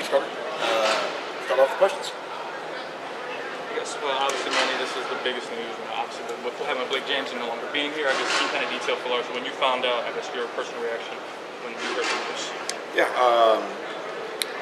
start off the questions. I guess, well, obviously, Manny, this is the biggest news, and obviously, with having Blake James no longer being here, I guess you kind of detail for us when you found out. I guess your personal reaction when you heard the news. Yeah,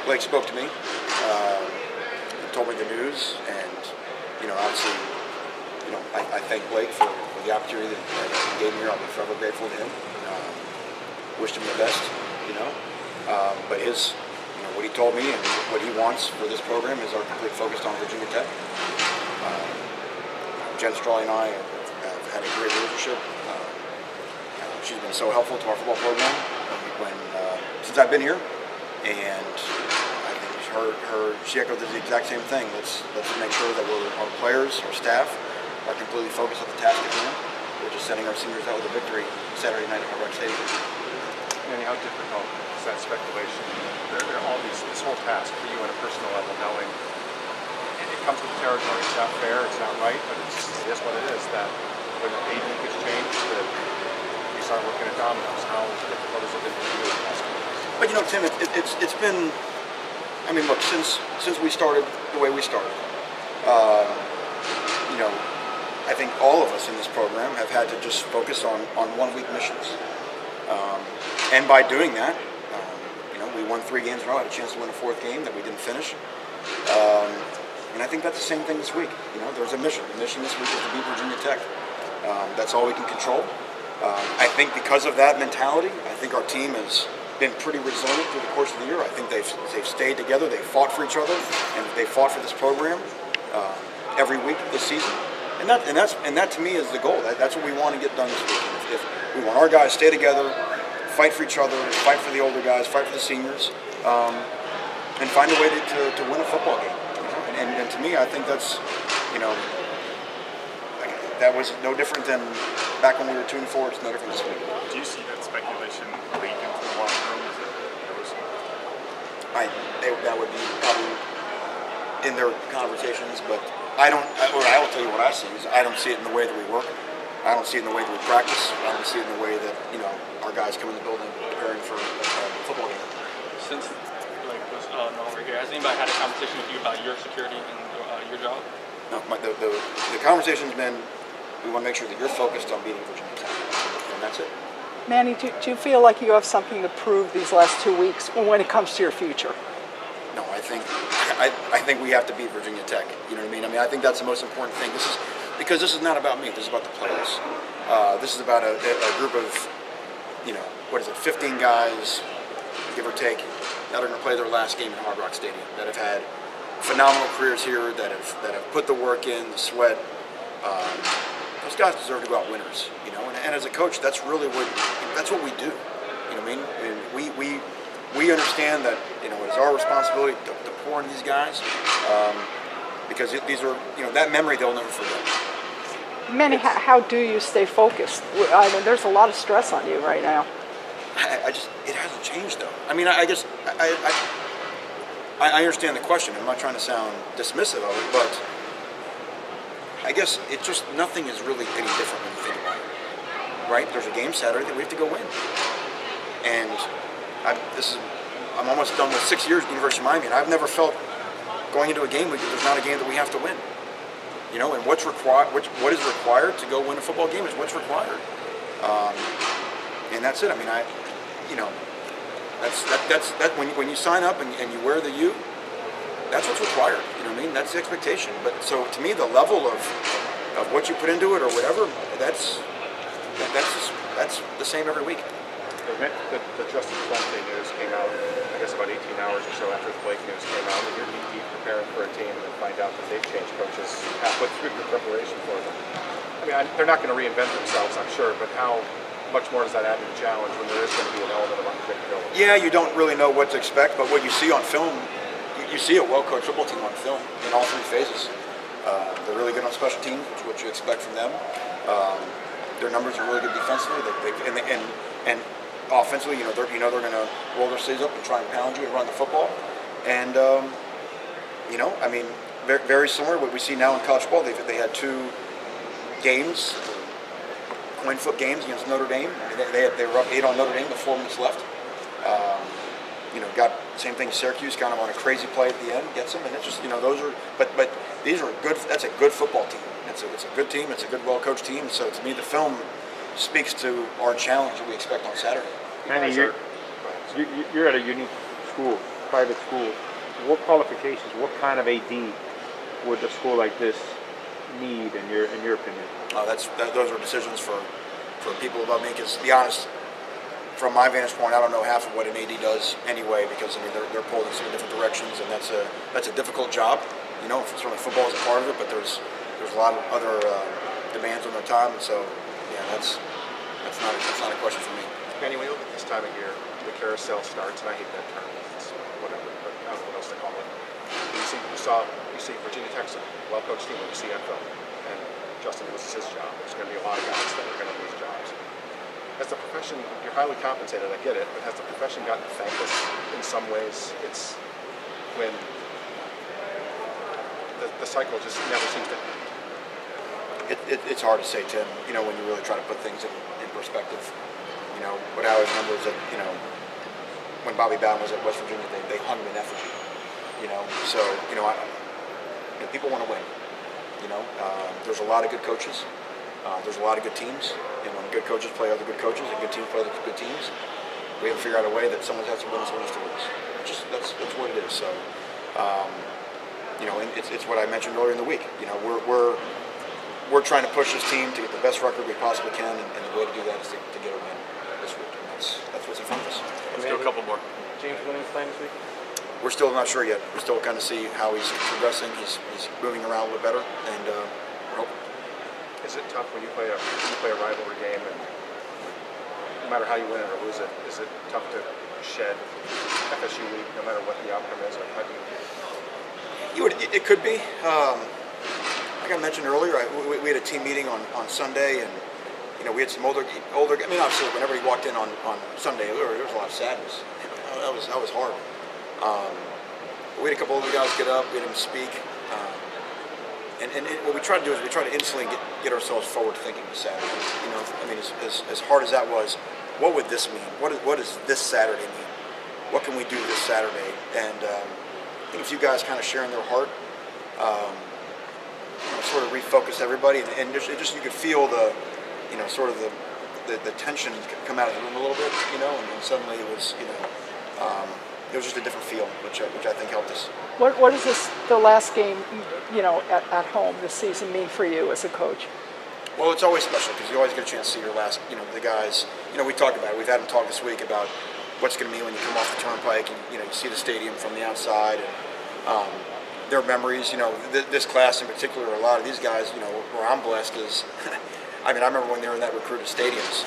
Blake spoke to me, told me the news, and obviously, I thank Blake for the opportunity that he gave me here. I'll be forever grateful to him. Wished him the best, but his. What he told me and what he wants for this program is our complete focus on Virginia Tech. Jen Strawley and I have had a great relationship. She's been so helpful to our football program since I've been here, and I think she echoed the exact same thing. Let's make sure that our players, our staff, are completely focused on the task at hand, which is sending our seniors out with a victory Saturday night at Hard Rock Stadium. Manny, how difficult is that speculation? There are all this whole task for you on a personal level, knowing it comes with the territory. It's not fair, it's not right, but it is what it is. That when the agent gets changed, that you start looking at dominoes. How difficult has it been for you? But Tim, it's been. I mean, look, since we started the way we started, I think all of us in this program have had to just focus on 1 week missions. And by doing that, we won 3 games in a row. Had a chance to win a 4th game that we didn't finish. And I think that's the same thing this week. There's a mission. The mission this week is to beat Virginia Tech. That's all we can control. I think because of that mentality, I think our team has been pretty resilient through the course of the year. I think they've stayed together. They fought for each other, and they fought for this program every week this season. And that to me is the goal. That's what we want to get done this week. If we want our guys to stay together, fight for each other, fight for the older guys, fight for the seniors, and find a way to win a football game. And to me, I think that's, that was no different than back when we were 2-4. It's no different this week. Do you see that speculation leak into the locker room? That would be probably in their conversations, but I will tell you what I see is I don't see it in the way that we work. I don't see it in the way that we practice. I don't see it in the way that our guys come in the building preparing for a football game. Since Blake was no longer here, has anybody had a conversation with you about your security and your job? No, the conversation's been we want to make sure that you're focused on beating Virginia Tech, and that's it. Manny, do you feel like you have something to prove these last 2 weeks when it comes to your future? No, I think we have to beat Virginia Tech. You know what I mean? I think that's the most important thing. Because this is not about me. This is about the players. This is about a group of, 15 guys, give or take, that are going to play their last game in Hard Rock Stadium, that have had phenomenal careers here, that have put the work in, the sweat. Those guys deserve to go out winners, And as a coach, that's what we do. You know what I mean? We understand that it's our responsibility to pour into these guys because these are that memory they'll never forget. Manny, how do you stay focused? I mean, there's a lot of stress on you right now. It hasn't changed though. I mean, I guess I understand the question. I'm not trying to sound dismissive of it, but I guess nothing is really any different when you think about it. Right? There's a game Saturday that we have to go win, and I'm almost done with 6 years at the University of Miami, and I've never felt going into a game there's not a game that we have to win. And what is required to go win a football game is what's required, and that's it. I mean, that's when you sign up and you wear the U, that's what's required. You know what I mean? That's the expectation. But so to me, the level of what you put into it or whatever, that's the same every week. The Justin Fuente news came out, I guess about 18 hours or so after the Blake news came out. That you're deep preparing for a team and find out that they've changed coaches halfway through the preparation for them. I mean, they're not going to reinvent themselves, I'm sure, but how much more does that add to the challenge when there is going to be an element of unpredictability? Yeah, you don't really know what to expect, but what you see on film, you see a well-coached football team on film in all 3 phases. They're really good on special teams, which is what you expect from them. Their numbers are really good defensively, and offensively, they're going to roll their sleeves up and try and pound you and run the football. And I mean, very, very similar to what we see now in college football. They had 2 games, coin flip games against Notre Dame. They were up 8 on Notre Dame with 4 minutes left. Got Same thing. Syracuse kind of on a crazy play at the end gets them, and it's just those are. But these are good. That's a good football team. It's a good team. It's a good, well-coached team. So to me, the film speaks to our challenge that we expect on Saturday. Manny, you're at a unique school, private school. What qualifications, what kind of AD would a school like this need, in your opinion? Those are decisions for people above me. Because to be honest, from my vantage point, I don't know half of what an AD does anyway. Because they're pulled in so many different directions, and that's a difficult job. Certainly football is a part of it, but there's a lot of other demands on their time, and so that's not a question for me. Manny, when you look at this time of year, the carousel starts, and I hate that term. It's whatever, but I don't know what else to call it. You see Virginia Tech's a well-coached team with the CFL, and Justin loses his job. There's going to be a lot of guys that are going to lose jobs. As the profession, you're highly compensated, I get it, but has the profession gotten thankless in some ways? It's when the cycle just never seems to end. It's hard to say, Tim, when you really try to put things in perspective. What I always remember is that, when Bobby Bowden was at West Virginia, they hung him in effigy. So, people want to win. There's a lot of good coaches. There's a lot of good teams. And when good coaches play other good coaches and good teams play other good teams, we have to figure out a way that someone has to win and someone has to lose. That's what it is. So, and it's what I mentioned earlier in the week. We're trying to push this team to get the best record we possibly can, and the way to do that is to get a win this week. And that's what's in front of us. Let's do a couple more. James Winning's playing this week? We're still not sure yet. We're still kind of see how he's progressing. He's moving around a little better, and we're hoping. Is it tough when you play a rivalry game, and no matter how you win it or lose it, is it tough to shed FSU week, no matter what the outcome is? Or how do you? It could be. Like I mentioned earlier, we had a team meeting on Sunday, and we had some older. I mean, obviously, whenever he walked in on Sunday, there was a lot of sadness. That was hard. We had a couple older guys get up, we had them speak, and what we try to do is we try to instantly get ourselves forward thinking this Saturday. As hard as that was, what would this mean? What does this Saturday mean? What can we do this Saturday? And I think a few guys kind of sharing their heart. Sort of refocused everybody, and just you could feel the tension come out of the room a little bit, and suddenly it was just a different feel, which I think helped us. What does the last game, at home this season mean for you as a coach? Well, it's always special because you always get a chance to see your last, the guys. We talked about it. We've had them talk this week about what's going to mean when you come off the turnpike and you see the stadium from the outside, and their memories. This class in particular, a lot of these guys, where I'm blessed is, I remember when they were in that recruited stadiums,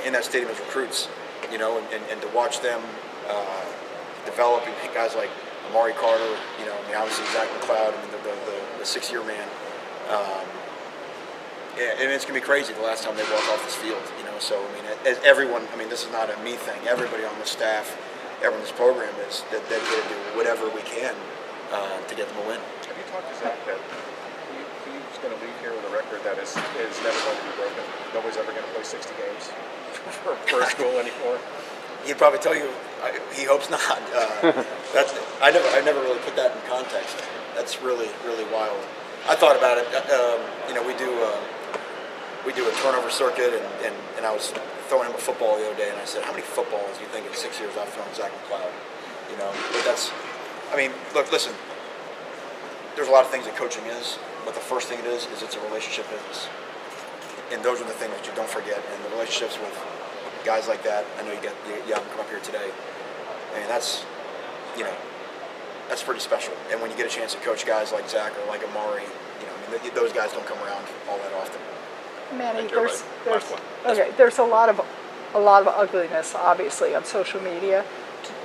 in that stadium as recruits, and to watch them develop, and guys like Amari Carter, obviously Zach McLeod, the 6-year man. And it's gonna be crazy the last time they walk off this field, So as everyone, this is not a me thing. Everybody on the staff, everyone in this program is dedicated to do whatever we can to get them a win. Have you talked to Zach that he's going to leave here with a record that is never going to be broken? Nobody's ever going to play 60 games for a school anymore? He'd probably tell you he hopes not. I never really put that in context. That's really wild. I thought about it. We do a turnover circuit, and I was throwing him a football the other day, and I said, how many footballs do you think in 6 years I've thrown Zach McLeod? But that's. Look, listen, there's a lot of things that coaching is, but the first thing it is it's a relationship business. And those are the things that you don't forget. And the relationships with guys like that, I know you have them come up here today. That's pretty special. And when you get a chance to coach guys like Zach or like Amari, those guys don't come around all that often. Manny, there's a lot of ugliness, obviously, on social media.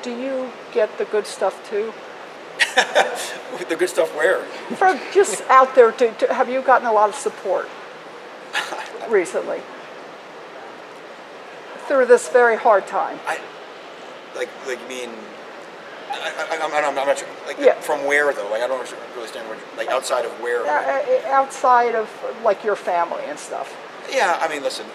Do you get the good stuff too? The good stuff where? From just out there, have you gotten a lot of support recently through this very hard time? I'm not sure. From where though? I don't really understand where. Outside of where? Outside of your family and stuff. Yeah, listen.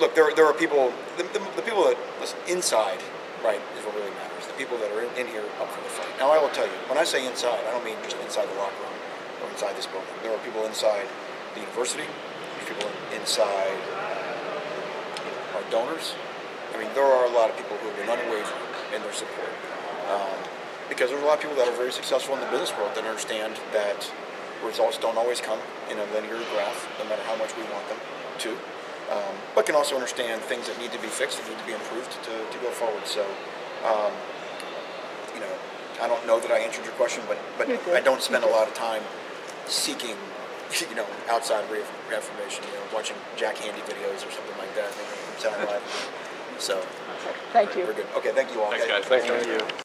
look, there are people, the people that listen inside, right, is what really matters. The people that are in here up for the fight. Now, I will tell you, when I say inside, I don't mean just inside the locker room or inside this building. There are people inside the university, people inside our donors. I mean, there are a lot of people who have been unwavering in their support. Because there's a lot of people that are very successful in the business world that understand that results don't always come in a linear graph, no matter how much we want them to, but can also understand things that need to be fixed and need to be improved to go forward. So, you know, I don't know that I answered your question, but I don't spend a lot of time seeking, you know, outside reaffirmation, you know, watching Jack Handy videos or something like that, maybe from Saturday Night Live. So, Thank you. We're good. Okay, thank you all. Thanks, guys. Thank you.